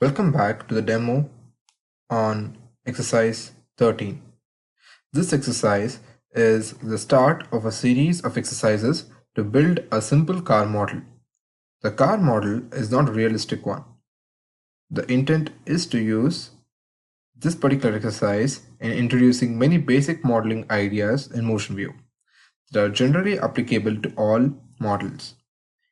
Welcome back to the demo on exercise 13. This exercise is the start of a series of exercises to build a simple car model. The car model is not a realistic one. The intent is to use this particular exercise in introducing many basic modeling ideas in MotionView that are generally applicable to all models.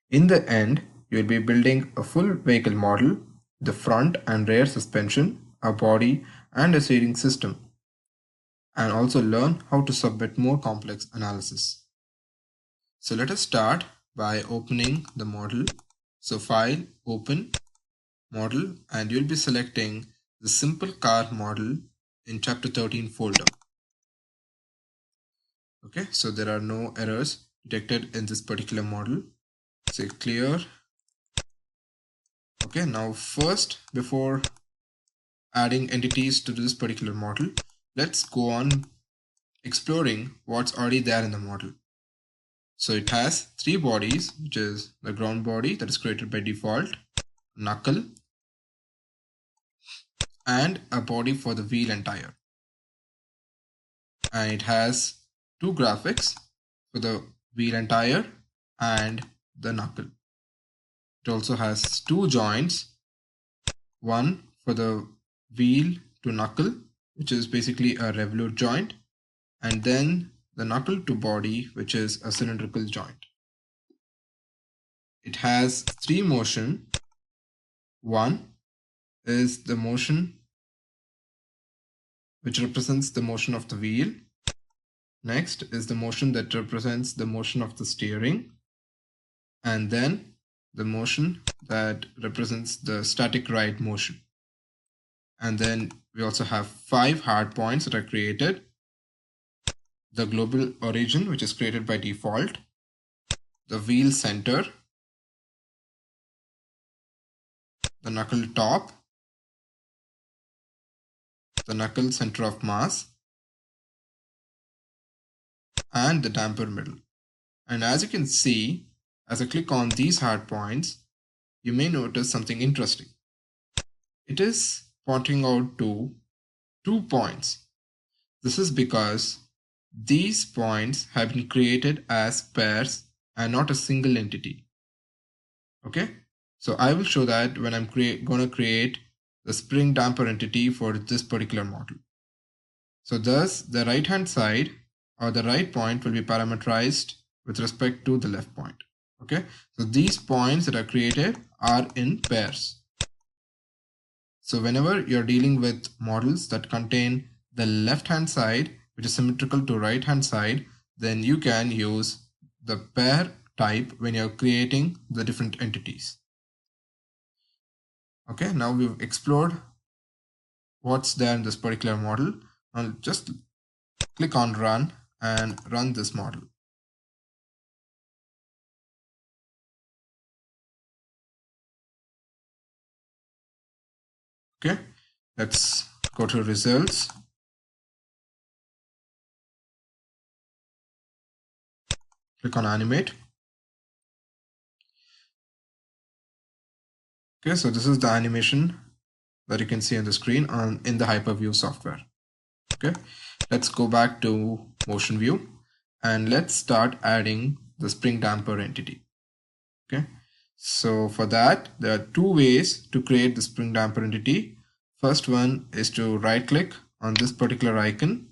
In the end, you will be building a full vehicle model, the front and rear suspension, a body, and a steering system, and also learn how to submit more complex analysis. So let us start by opening the model. So File, Open, Model, and you'll be selecting the simple car model in Chapter 13 folder. Okay, so there are no errors detected in this particular model. Say clear. Okay, now first, before adding entities to this particular model, let's go on exploring what's already there in the model. So it has three bodies, which is the ground body that is created by default, knuckle, and a body for the wheel and tire. And it has two graphics for the wheel and tire and the knuckle. It also has two joints, one for the wheel to knuckle, which is basically a revolute joint, and then the knuckle to body, which is a cylindrical joint. It has three motion. One is the motion which represents the motion of the wheel. Next is the motion that represents the motion of the steering. And then the motion that represents the static ride motion. And then we also have 5 hard points that are created. The global origin, which is created by default. The wheel center. The knuckle top. The knuckle center of mass. And the damper middle. And as you can see, as I click on these hard points, you may notice something interesting. It is pointing out to 2 points. This is because these points have been created as pairs and not a single entity. Okay, so I will show that when I'm going to create the spring damper entity for this particular model. So thus the right hand side or the right point will be parameterized with respect to the left point. Okay, so these points that are created are in pairs. So whenever you're dealing with models that contain the left hand side, which is symmetrical to right hand side, then you can use the pair type when you're creating the different entities. Okay, now we've explored what's there in this particular model. I'll just click on run and run this model. Okay, let's go to results. Click on animate. Okay, so this is the animation that you can see on the screen in the HyperView software. Okay, let's go back to MotionView and let's start adding the spring damper entity. Okay, so for that, there are two ways to create the spring damper entity. First one is to right click on this particular icon,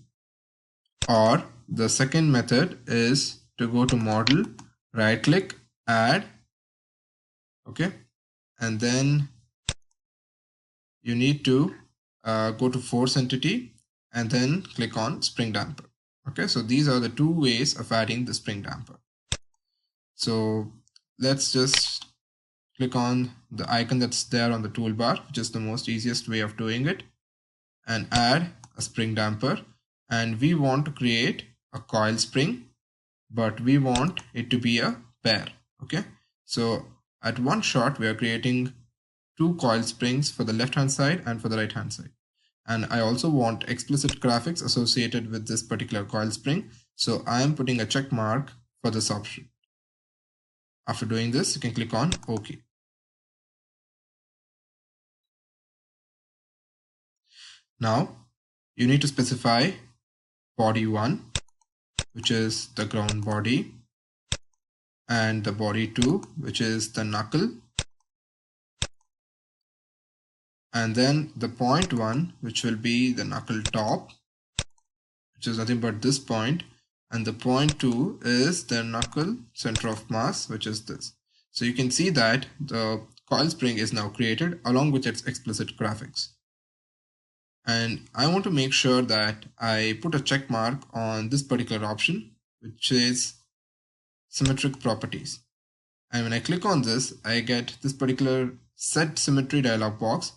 or the second method is to go to model, right click, add. Okay, and then you need to go to force entity and then click on spring damper. Okay, so these are the two ways of adding the spring damper. So let's just click on the icon that's there on the toolbar, which is the most easiest way of doing it, and add a spring damper. And we want to create a coil spring, but we want it to be a pair. Okay, so at one shot we are creating two coil springs for the left hand side and for the right hand side. And I also want explicit graphics associated with this particular coil spring. So I am putting a check mark for this option. After doing this, you can click on OK. Now you need to specify body 1, which is the ground body, and the body 2, which is the knuckle, and then the point 1, which will be the knuckle top, which is nothing but this point, and the point 2 is the knuckle center of mass, which is this. So you can see that the coil spring is now created along with its explicit graphics. And I want to make sure that I put a check mark on this particular option, which is symmetric properties. And when I click on this, I get this particular set symmetry dialog box,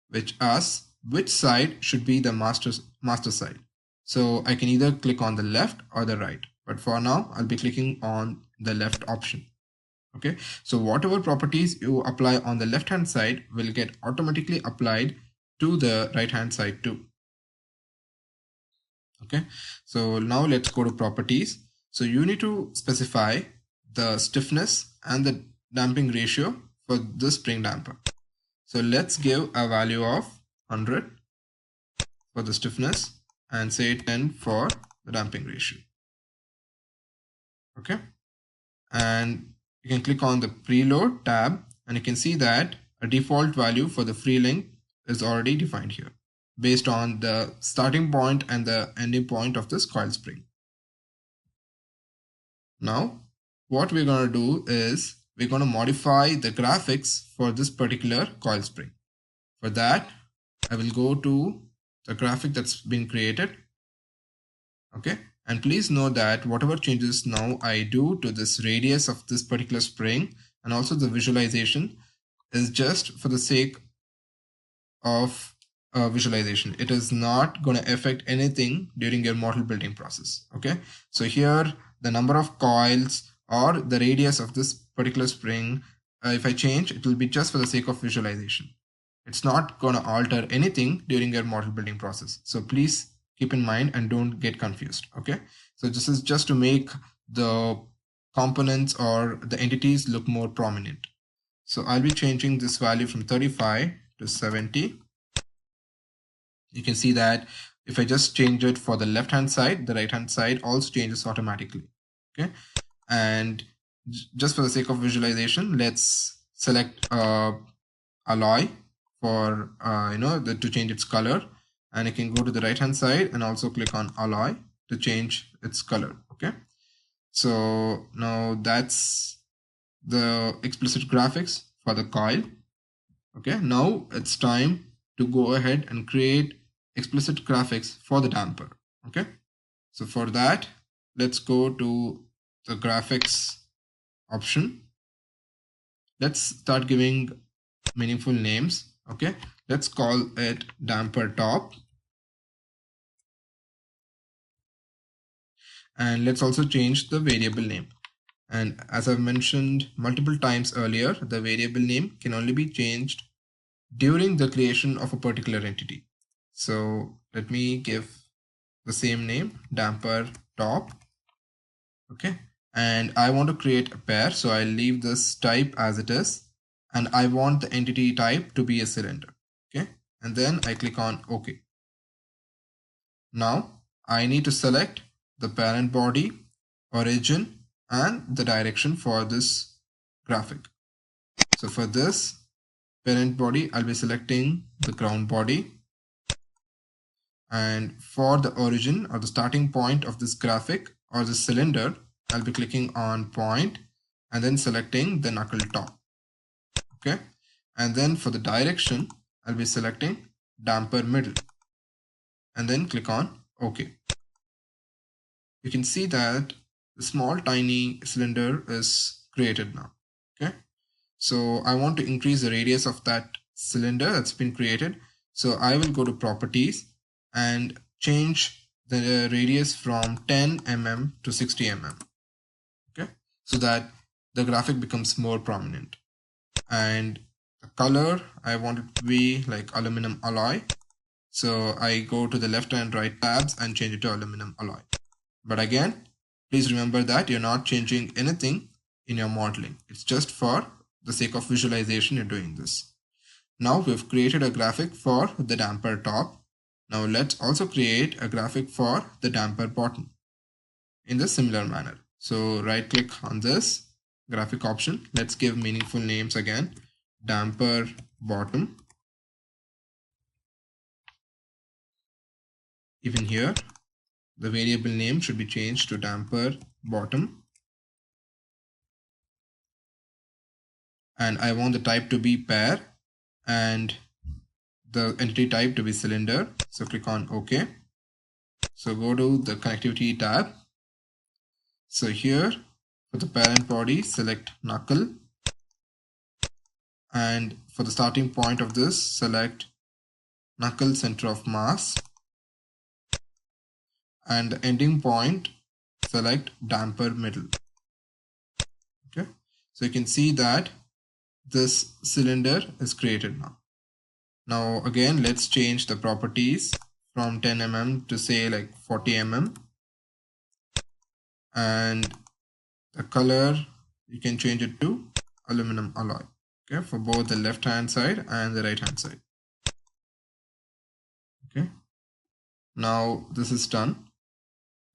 which asks which side should be the master side. So I can either click on the left or the right, but for now I'll be clicking on the left option. Okay, so whatever properties you apply on the left hand side will get automatically applied to the right hand side too. Okay, so now let's go to properties. So you need to specify the stiffness and the damping ratio for this spring damper. So let's give a value of 100 for the stiffness and say 10 for the damping ratio. Okay, and you can click on the preload tab and you can see that a default value for the free length is already defined here based on the starting point and the ending point of this coil spring. Now what we're going to do is we're going to modify the graphics for this particular coil spring. For that, I will go to the graphic that's been created. Okay, and please know that whatever changes now I do to this radius of this particular spring and also the visualization is just for the sake of visualization. It is not going to affect anything during your model building process. Okay, so here the number of coils or the radius of this particular spring, if I change, it will be just for the sake of visualization. It's not going to alter anything during your model building process. So please keep in mind and don't get confused. Okay, so this is just to make the components or the entities look more prominent. So I'll be changing this value from 35 to 70. You can see that if I just change it for the left hand side, the right hand side also changes automatically. Okay, and just for the sake of visualization, let's select alloy for to change its color, and you can go to the right hand side and also click on alloy to change its color. Okay, so now that's the explicit graphics for the coil. Okay, now it's time to go ahead and create explicit graphics for the damper. Okay, so for that, let's go to the graphics option. Let's start giving meaningful names. Okay, let's call it damper top, and let's also change the variable name. And as I've mentioned multiple times earlier, the variable name can only be changed during the creation of a particular entity. So let me give the same name, damper top. Okay, and I want to create a pair, so I'll leave this type as it is, and I want the entity type to be a cylinder. Okay, and then I click on OK. Now I need to select the parent body, origin, and the direction for this graphic. So for this parent body, I'll be selecting the ground body, and for the origin or the starting point of this graphic or the cylinder, I'll be clicking on point and then selecting the knuckle top. Okay, and then for the direction, I'll be selecting damper middle and then click on OK. You can see that the small tiny cylinder is created now. Okay, so I want to increase the radius of that cylinder that's been created. So I will go to properties and change the radius from 10 mm to 60 mm. Okay, so that the graphic becomes more prominent. And the color, I want it to be like aluminum alloy. So I go to the left and right tabs and change it to aluminum alloy. But again, please remember that you're not changing anything in your modeling. It's just for the sake of visualization you're doing this. Now we've created a graphic for the damper top. Now let's also create a graphic for the damper bottom in the similar manner. So right click on this graphic option. Let's give meaningful names again. Damper bottom. Even here, the variable name should be changed to damper bottom. And I want the type to be pair and the entity type to be cylinder. So click on OK. So go to the connectivity tab. So here for the parent body, select knuckle. And for the starting point of this, select knuckle center of mass. And the ending point, select damper middle. Okay. So you can see that this cylinder is created now. Now again, let's change the properties from 10 mm to say like 40 mm. And the color, you can change it to aluminum alloy. Okay, for both the left hand side and the right hand side. Okay, now this is done.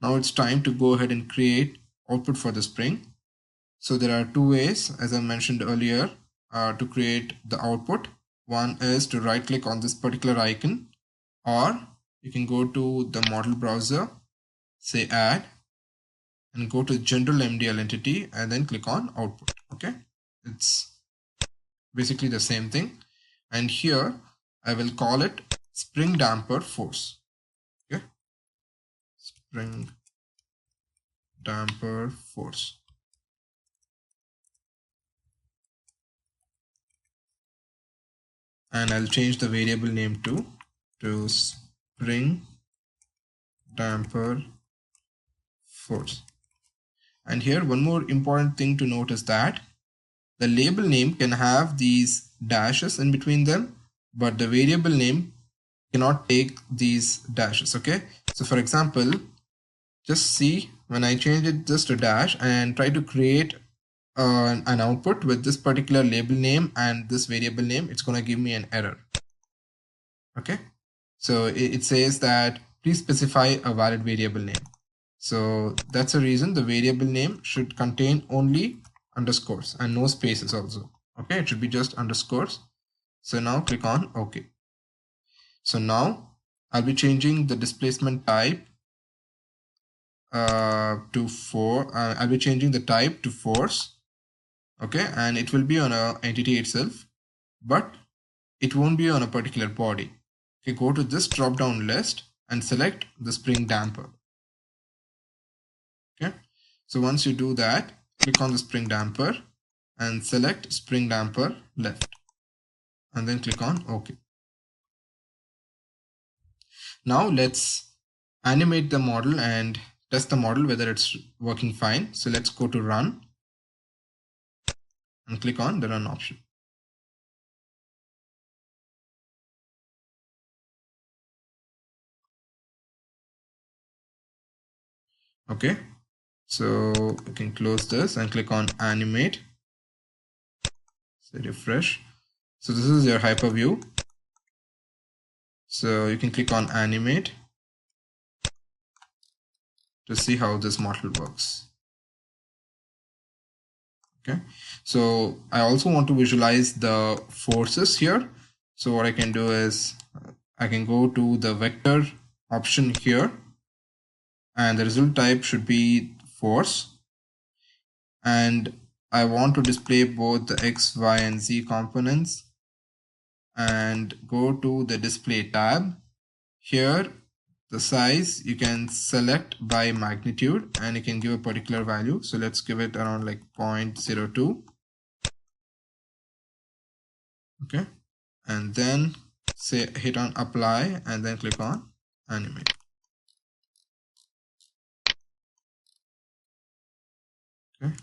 Now it's time to go ahead and create output for the spring. So there are two ways, as I mentioned earlier, to create the output. One is to right click on this particular icon, or you can go to the model browser, say add, and go to general MDL entity and then click on output. Okay, it's basically the same thing. And here I will call it spring damper force. Okay, spring damper force. And I'll change the variable name to spring damper force. And here one more important thing to note is that the label name can have these dashes in between them, but the variable name cannot take these dashes. Okay, so for example, just see when I change it just a dash and try to create an output with this particular label name and this variable name, it's going to give me an error. Okay, so it says that please specify a valid variable name. So that's the reason the variable name should contain only underscores and no spaces also. Okay, it should be just underscores. So now click on OK. So now I'll be changing the displacement type to I'll be changing the type to force. Okay, and it will be on a entity itself, but it won't be on a particular body. Okay, go to this drop down list and select the spring damper. Okay, so once you do that, click on the spring damper and select spring damper left and then click on OK. Now let's animate the model and test the model whether it's working fine. So let's go to run and click on the run option. Okay, so you can close this and click on animate. So refresh. So this is your HyperView. So you can click on animate to see how this model works. Okay, so I also want to visualize the forces here. So what I can do is I can go to the vector option here and the result type should be force, and I want to display both the X, Y, and Z components, and go to the display tab. Here the size you can select by magnitude and you can give a particular value. So let's give it around like 0.02. Okay, and then say hit on apply and then click on animate. Okay,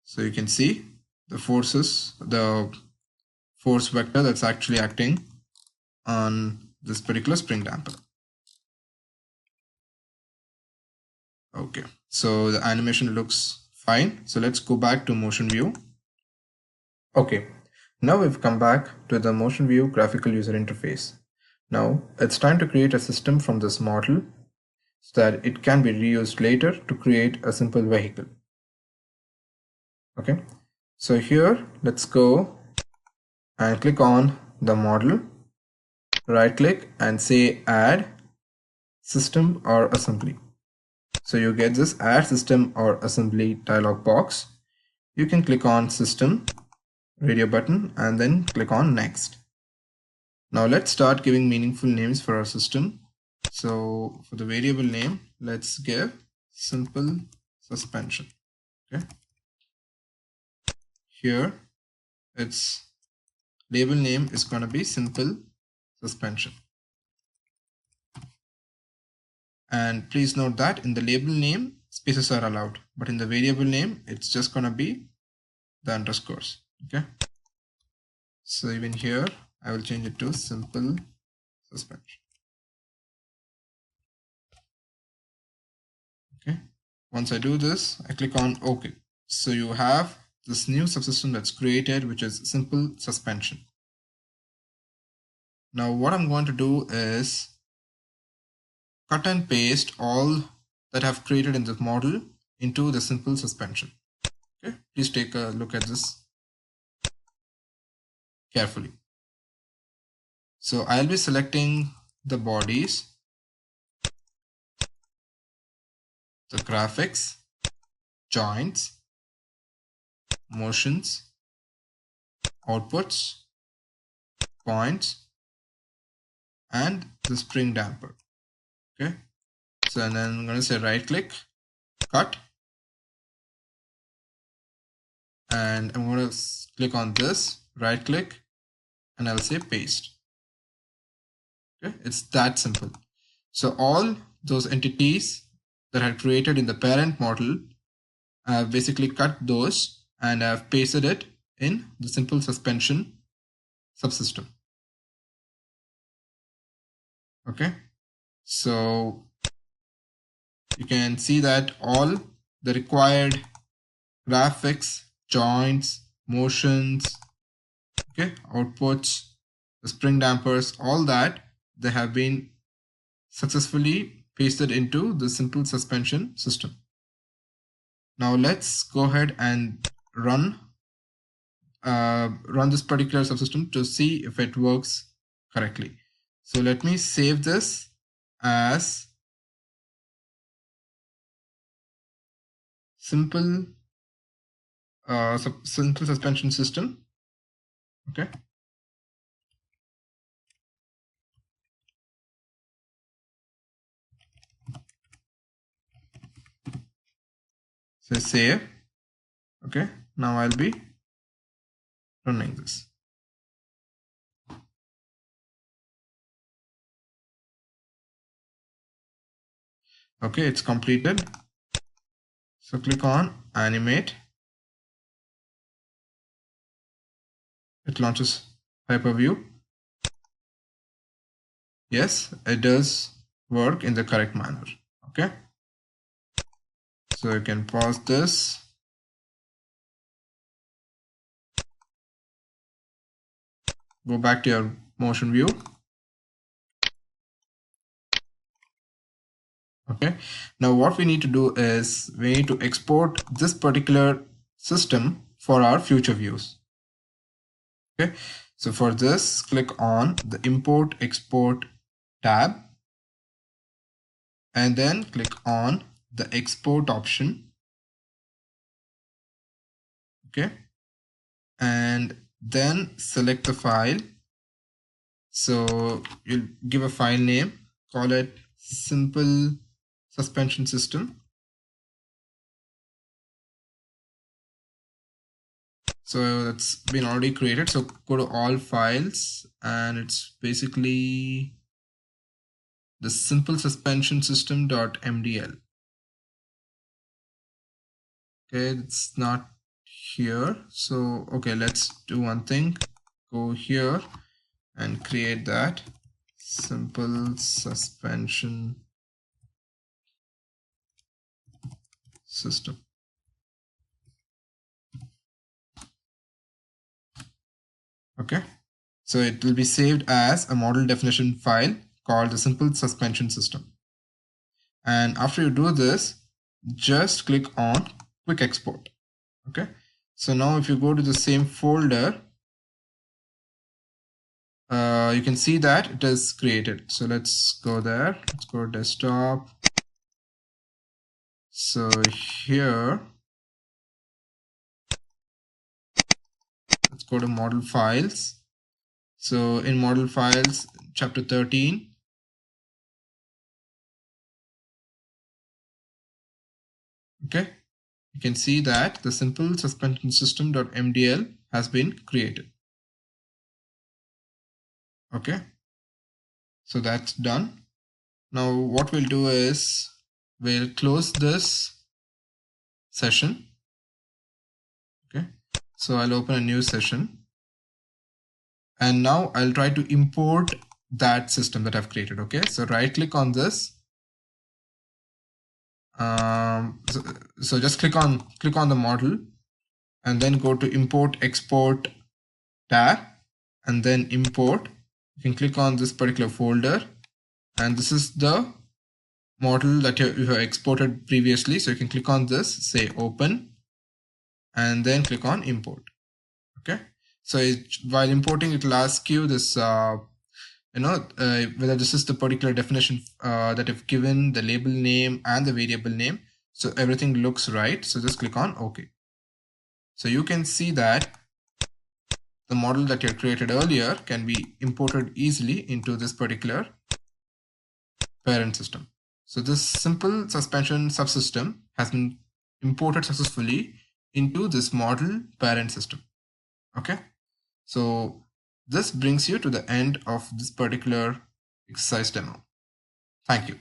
so you can see the forces, the force vector that's actually acting on this particular spring damper. Okay, so the animation looks fine. So let's go back to MotionView. Okay, Now we've come back to the MotionView graphical user interface. Now it's time to create a system from this model so that it can be reused later to create a simple vehicle. Okay, so here let's go and click on the model, right click and say add system or assembly. So you get this add system or assembly dialog box. You can click on system radio button and then click on next. Now let's start giving meaningful names for our system. So for the variable name, let's give simple suspension. Okay, here its label name is going to be simple suspension. And please note that in the label name, spaces are allowed, but in the variable name, it's just going to be the underscores. Okay, so even here, I will change it to simple suspension. Okay, once I do this, I click on OK. So you have this new subsystem that's created, which is simple suspension. Now what I'm going to do is cut and paste all that I've created in this model into the simple suspension. Okay, please take a look at this carefully. So I'll be selecting the bodies, the graphics, joints, motions, outputs, points, and the spring damper. Okay, so and then I'm going to say right click, cut, and I'm going to click on this, right click, and I'll say paste. Okay, it's that simple. So all those entities that I created in the parent model, I've basically cut those and I've pasted it in the simple suspension subsystem. Okay, so you can see that all the required graphics, joints, motions, okay, outputs, the spring dampers, all that they have been successfully pasted into the simple suspension system. Now let's go ahead and run this particular subsystem to see if it works correctly. So let me save this as simple simple suspension system. Okay. So save. Okay. Now I'll be running this. Okay, it's completed. So click on animate. It launches HyperView. Yes, it does work in the correct manner. Okay. So you can pause this. Go back to your motion view. Okay. Now what we need to do is we need to export this particular system for our future views. Okay. So for this, click on the Import Export tab and then click on the Export option. Okay. And then select the file. So you'll give a file name, call it simple suspension system. So that's been already created. So go to all files and it's basically the simple suspension system.mdl. Okay, it's not here. So okay, let's do one thing. Go here and create that simple suspension system. Okay, so it will be saved as a model definition file called the simple suspension system. And after you do this, just click on quick export. Okay, so now if you go to the same folder, you can see that it is created. So let's go there. Let's go to desktop. So here, let's go to model files. So in model files, chapter 13. Okay, you can see that the simple suspension system.mdl has been created. Okay, so that's done. Now what we'll do is we'll close this session. Okay, so I'll open a new session, and now I'll try to import that system that I've created. Okay, so right click on this. So just click on the model and then go to import export tab and then import. You can click on this particular folder, and this is the model that you have exported previously. So you can click on this, say open, and then click on import. Okay, so while importing, it will ask you this whether this is the particular definition that I've given, the label name and the variable name. So everything looks right. So just click on OK. So you can see that the model that you created earlier can be imported easily into this particular parent system. So this simple suspension subsystem has been imported successfully into this model parent system. Okay, so this brings you to the end of this particular exercise demo. Thank you.